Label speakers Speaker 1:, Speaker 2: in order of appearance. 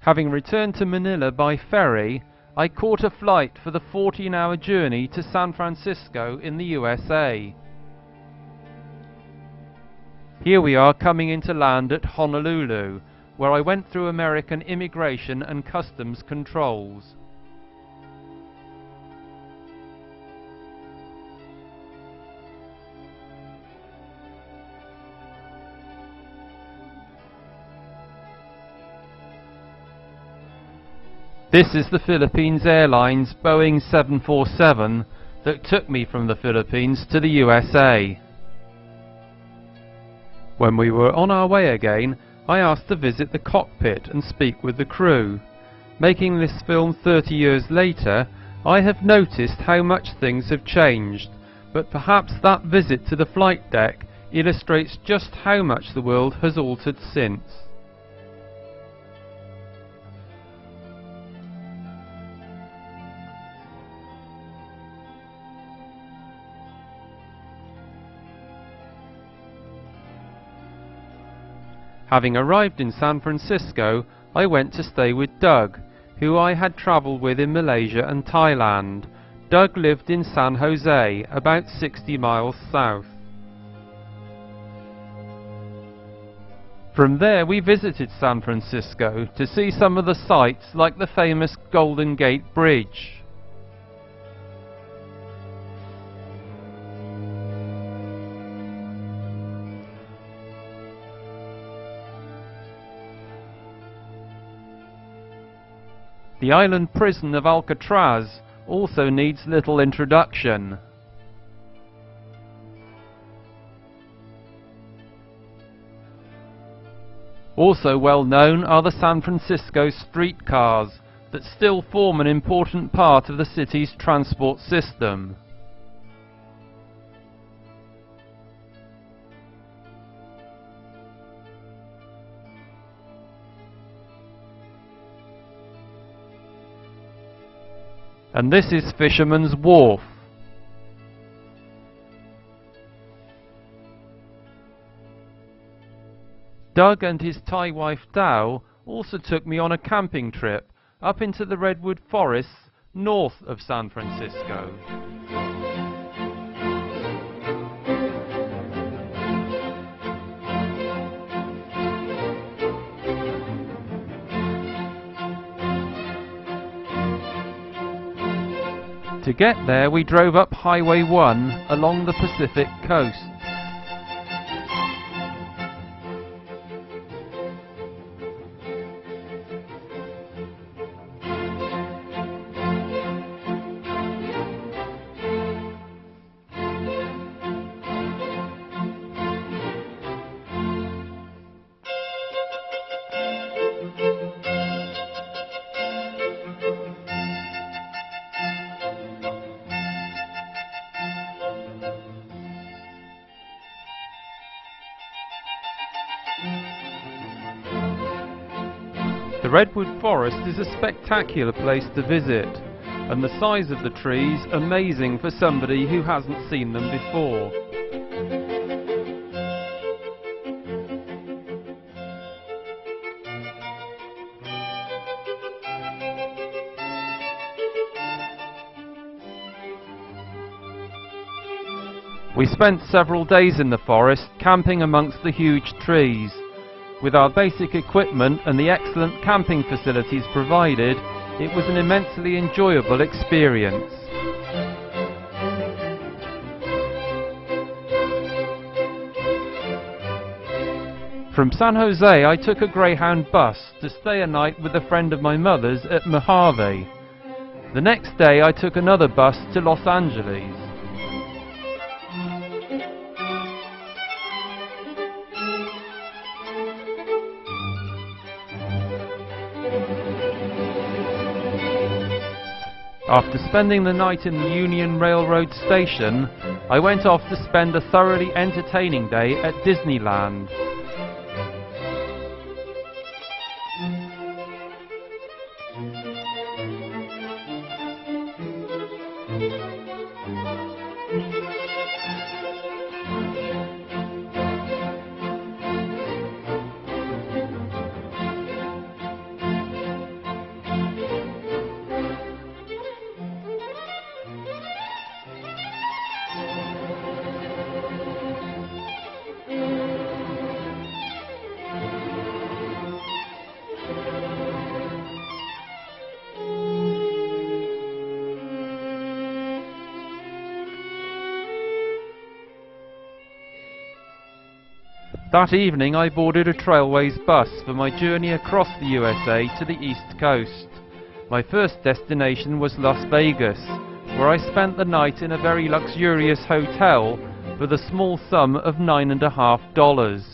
Speaker 1: Having returned to Manila by ferry, I caught a flight for the 14-hour journey to San Francisco in the USA. Here we are coming into land at Honolulu, where I went through American immigration and customs controls. This is the Philippines Airlines Boeing 747 that took me from the Philippines to the USA. When we were on our way again, I asked to visit the cockpit and speak with the crew. Making this film 30 years later, I have noticed how much things have changed, but perhaps that visit to the flight deck illustrates just how much the world has altered since. Having arrived in San Francisco, I went to stay with Doug, who I had travelled with in Malaysia and Thailand. Doug lived in San Jose, about 60 miles south. From there we visited San Francisco to see some of the sights like the famous Golden Gate Bridge. The island prison of Alcatraz also needs little introduction. Also well known are the San Francisco streetcars that still form an important part of the city's transport system. And this is Fisherman's Wharf. Doug and his Thai wife Dao also took me on a camping trip up into the Redwood Forests north of San Francisco. To get there, we drove up Highway 1 along the Pacific coast. The Redwood Forest is a spectacular place to visit, and the size of the trees amazing for somebody who hasn't seen them before. We spent several days in the forest camping amongst the huge trees. With our basic equipment and the excellent camping facilities provided, it was an immensely enjoyable experience. From San Jose, I took a Greyhound bus to stay a night with a friend of my mother's at Mohave. The next day I took another bus to Los Angeles. After spending the night in the Union Railroad station, I went off to spend a thoroughly entertaining day at Disneyland. That evening I boarded a Trailways bus for my journey across the USA to the East Coast. My first destination was Las Vegas, where I spent the night in a very luxurious hotel for the small sum of $9.50.